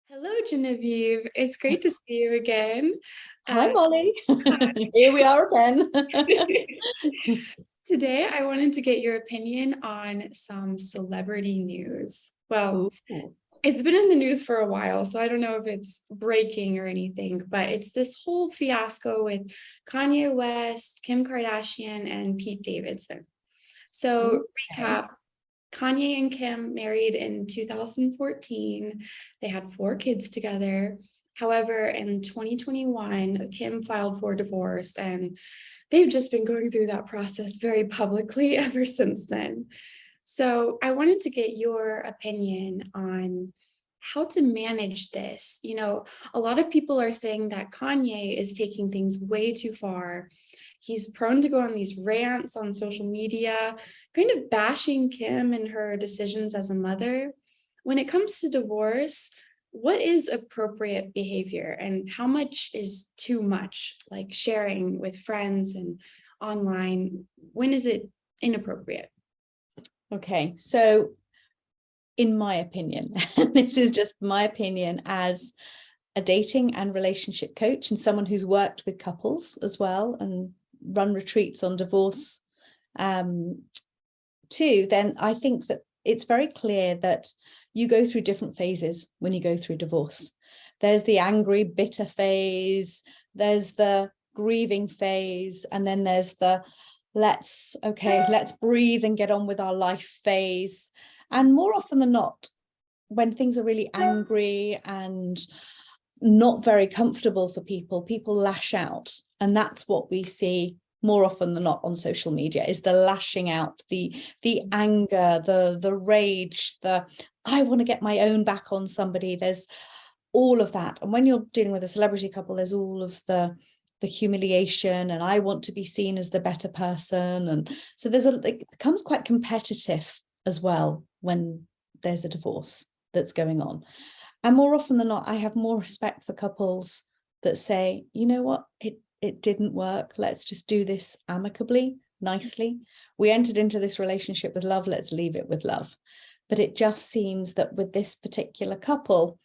Hello, Genevieve. It's great to see you again. Hi, Uh, Molly. Here we are again. Today, I wanted to get your opinion on some celebrity news. Well, Ooh. it's been in the news for a while, so I don't know if it's breaking or anything, but it's this whole fiasco with Kanye West, Kim Kardashian, and Pete Davidson. So, Okay. recap. Kanye and Kim married in 2014. They had 4 kids together. However, in 2021, Kim filed for divorce, and they've just been going through that process very publicly ever since then. So, I wanted to get your opinion on how to manage this. A lot of people are saying that Kanye is taking things way too far. He's prone to go on these rants on social media, kind of bashing Kim and her decisions as a mother. When it comes to divorce, what is appropriate behavior and how much is too much, like sharing with friends and online? When is it inappropriate? Okay. So, in my opinion, this is just my opinion as a dating and relationship coach and someone who's worked with couples as well and run retreats on divorce too, then I think that it's very clear that you go through different phases when you go through divorce. There's the angry, bitter phase, there's the grieving phase, and then there's the let's breathe and get on with our life phase. And more often than not, when things are really angry and not very comfortable for people, people lash out. And that's what we see more often than not on social media, is the lashing out, the anger, the rage, the I want to get my own back on somebody. There's all of that. And when you're dealing with a celebrity couple, there's all of the humiliation, and I want to be seen as the better person. And so it becomes quite competitive as well when there's a divorce that's going on. And more often than not, I have more respect for couples that say, you know what, it didn't work. Let's just do this amicably, nicely. We entered into this relationship with love. Let's leave it with love. But it just seems that with this particular couple,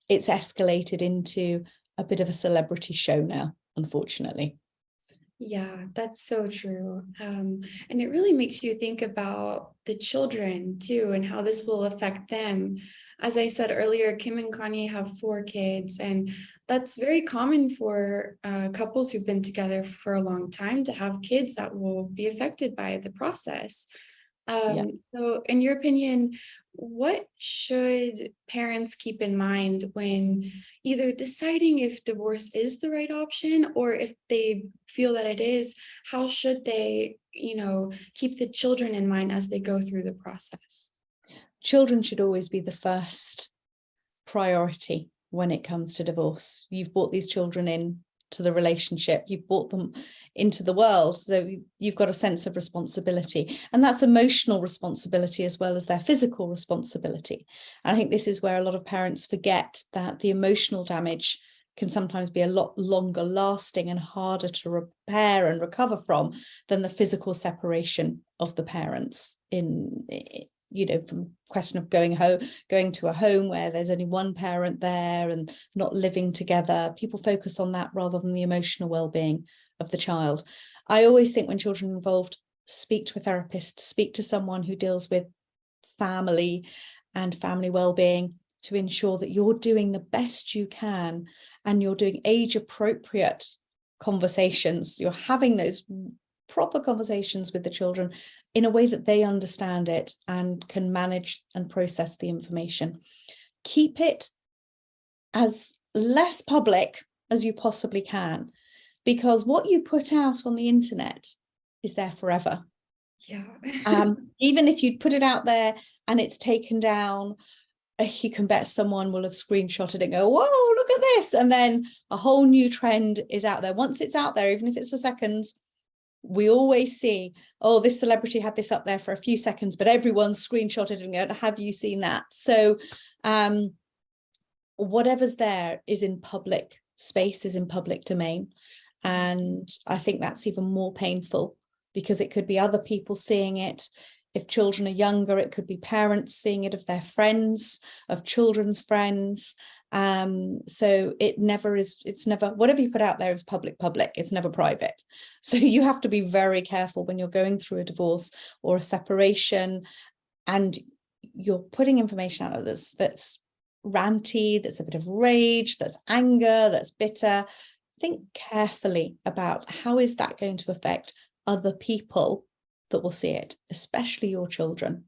it's escalated into a bit of a celebrity show now, unfortunately. Yeah, that's so true. And it really makes you think about the children too and how this will affect them. As I said earlier, Kim and Kanye have 4 kids, and that's very common for couples who've been together for a long time to have kids that will be affected by the process. Yeah. So, in your opinion, what should parents keep in mind when either deciding if divorce is the right option, or if they feel that it is, how should they, keep the children in mind as they go through the process? Children should always be the first priority when it comes to divorce. You've brought these children in to the relationship, you've brought them into the world, so you've got a sense of responsibility, and that's emotional responsibility as well as their physical responsibility. And I think this is where a lot of parents forget that the emotional damage can sometimes be a lot longer lasting and harder to repair and recover from than the physical separation of the parents from question of going to a home where there's only one parent there and not living together. People focus on that rather than the emotional well-being of the child. I always think when children are involved, speak to a therapist, speak to someone who deals with family and family well-being, to ensure that you're doing the best you can and you're doing age appropriate conversations. You're having those proper conversations with the children in a way that they understand it and can manage and process the information. Keep it as less public as you possibly can, because what you put out on the internet is there forever. Yeah. Even if you put it out there and it's taken down, you can bet someone will have screenshotted it and go, whoa, look at this. And then a whole new trend is out there. Once it's out there, even if it's for seconds, we always see, oh, this celebrity had this up there for a few seconds, but everyone's screenshotted and go, have you seen that? So whatever's there is in public space, is in public domain. And I think that's even more painful because it could be other people seeing it. If children are younger, it could be parents seeing it of their friends, of children's friends. So it's never, whatever you put out there is public, it's never private. So you have to be very careful when you're going through a divorce or a separation and you're putting information out that's ranty, that's a bit of rage, that's anger, that's bitter. Think carefully about how is that going to affect other people that will see it, especially your children.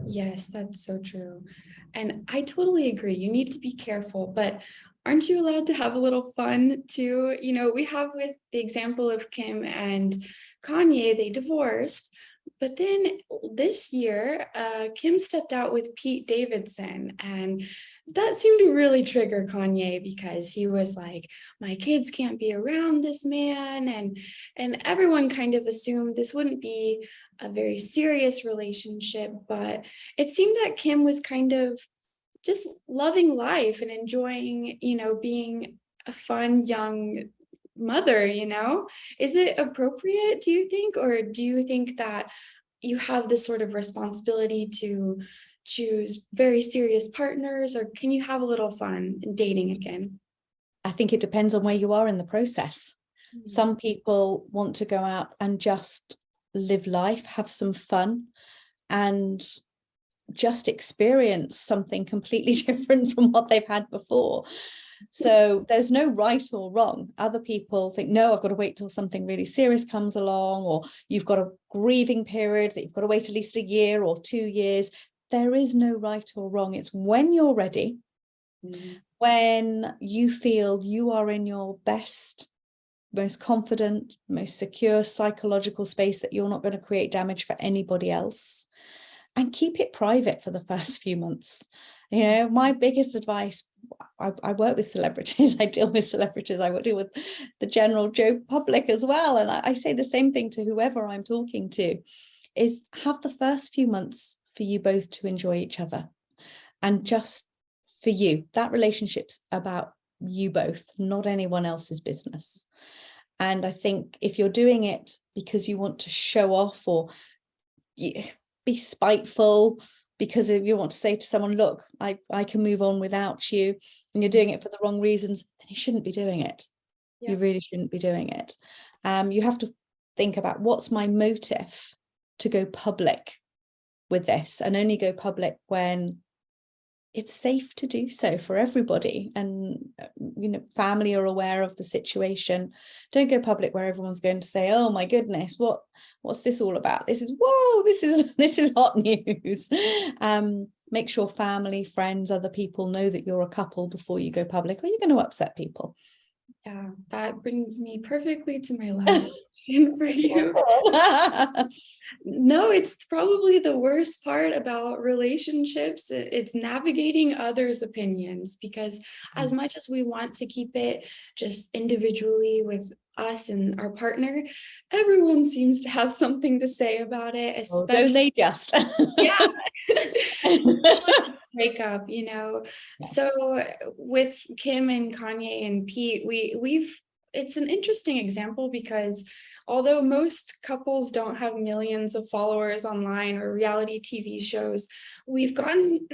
Yes, that's so true. And I totally agree. You need to be careful, but aren't you allowed to have a little fun too? You know, we have with the example of Kim and Kanye, they divorced. But then this year, Kim stepped out with Pete Davidson, and that seemed to really trigger Kanye because he was like, "My kids can't be around this man," and everyone kind of assumed this wouldn't be a very serious relationship. But it seemed that Kim was kind of just loving life and enjoying, you know, being a fun young mother, you know? Is it appropriate, do you think? Or do you think that you have this sort of responsibility to choose very serious partners, or can you have a little fun in dating again? I think it depends on where you are in the process. Some people want to go out and just live life, have some fun, and just experience something completely different from what they've had before. So there's no right or wrong. Other people think, no, I've got to wait till something really serious comes along, or you've got a grieving period that you've got to wait at least a year or 2 years. There is no right or wrong. It's when you're ready, when you feel you are in your best, most confident, most secure psychological space that you're not going to create damage for anybody else. And keep it private for the first few months. You know, my biggest advice, I work with celebrities, I deal with celebrities, I deal with the general Joe public as well. And I say the same thing to whoever I'm talking to, is have the first few months for you both to enjoy each other. And just for you, that relationship's about you both, not anyone else's business. And I think if you're doing it because you want to show off or be spiteful, because if you want to say to someone, look, I can move on without you, and you're doing it for the wrong reasons, then you shouldn't be doing it. You really shouldn't be doing it. You have to think about, what's my motive to go public with this, and only go public when it's safe to do so for everybody, and you know, family are aware of the situation. Don't go public where everyone's going to say, oh my goodness, what's this all about? This is hot news. Make sure family, friends, other people know that you're a couple before you go public, or you're going to upset people. Yeah, that brings me perfectly to my last question for you. No, it's probably the worst part about relationships. It's navigating others' opinions, because as much as we want to keep it just individually with us and our partner, everyone seems to have something to say about it, especially, don't they just? Yeah. Especially breakup, you know. Yeah. So with Kim and Kanye and Pete, it's an interesting example, because although most couples don't have millions of followers online or reality TV shows, we've gotten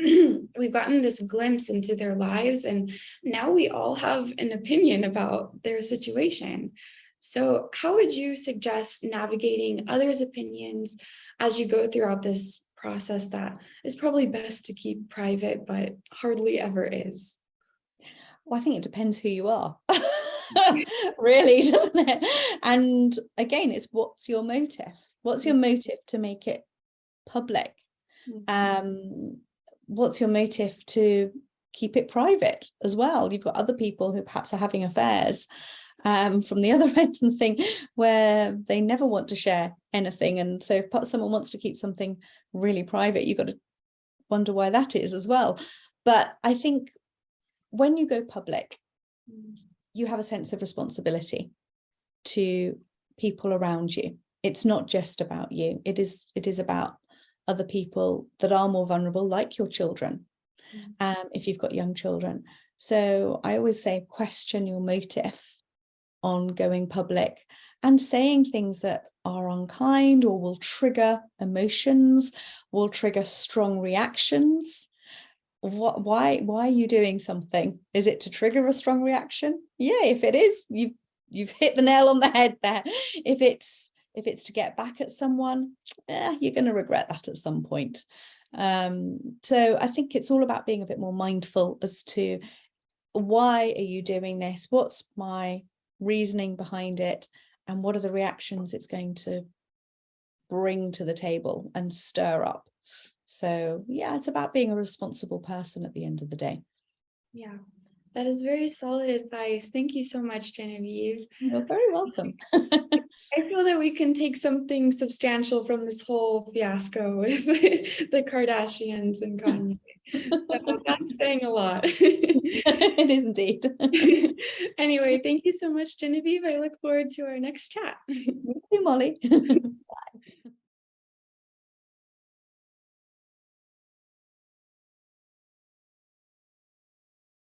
this glimpse into their lives, and now we all have an opinion about their situation. So how would you suggest navigating others' opinions as you go throughout this process that is probably best to keep private, but hardly ever is? Well, I think it depends who you are. Really, doesn't it? And again, it's, what's your motive? What's your motive to make it public? What's your motive to keep it private as well? You've got other people who perhaps are having affairs from the other end of the thing, where they never want to share anything. And so if someone wants to keep something really private, you've got to wonder why that is as well. But I think when you go public, you have a sense of responsibility to people around you. It's not just about you. It is about other people that are more vulnerable, like your children, if you've got young children. So I always say, question your motive on going public and saying things that are unkind or will trigger emotions, will trigger strong reactions. Why are you doing something? Is it to trigger a strong reaction? Yeah, if it is, you've hit the nail on the head there. If it's to get back at someone, you're going to regret that at some point. So I think it's all about being a bit more mindful as to, why are you doing this? What's my reasoning behind it? And what are the reactions it's going to bring to the table and stir up? So yeah, it's about being a responsible person at the end of the day. Yeah, that is very solid advice. Thank you so much, Genevieve. You're very welcome. I feel that we can take something substantial from this whole fiasco with the Kardashians and Kanye. So that's saying a lot. It is indeed. Anyway, thank you so much, Genevieve. I look forward to our next chat. You too, Molly.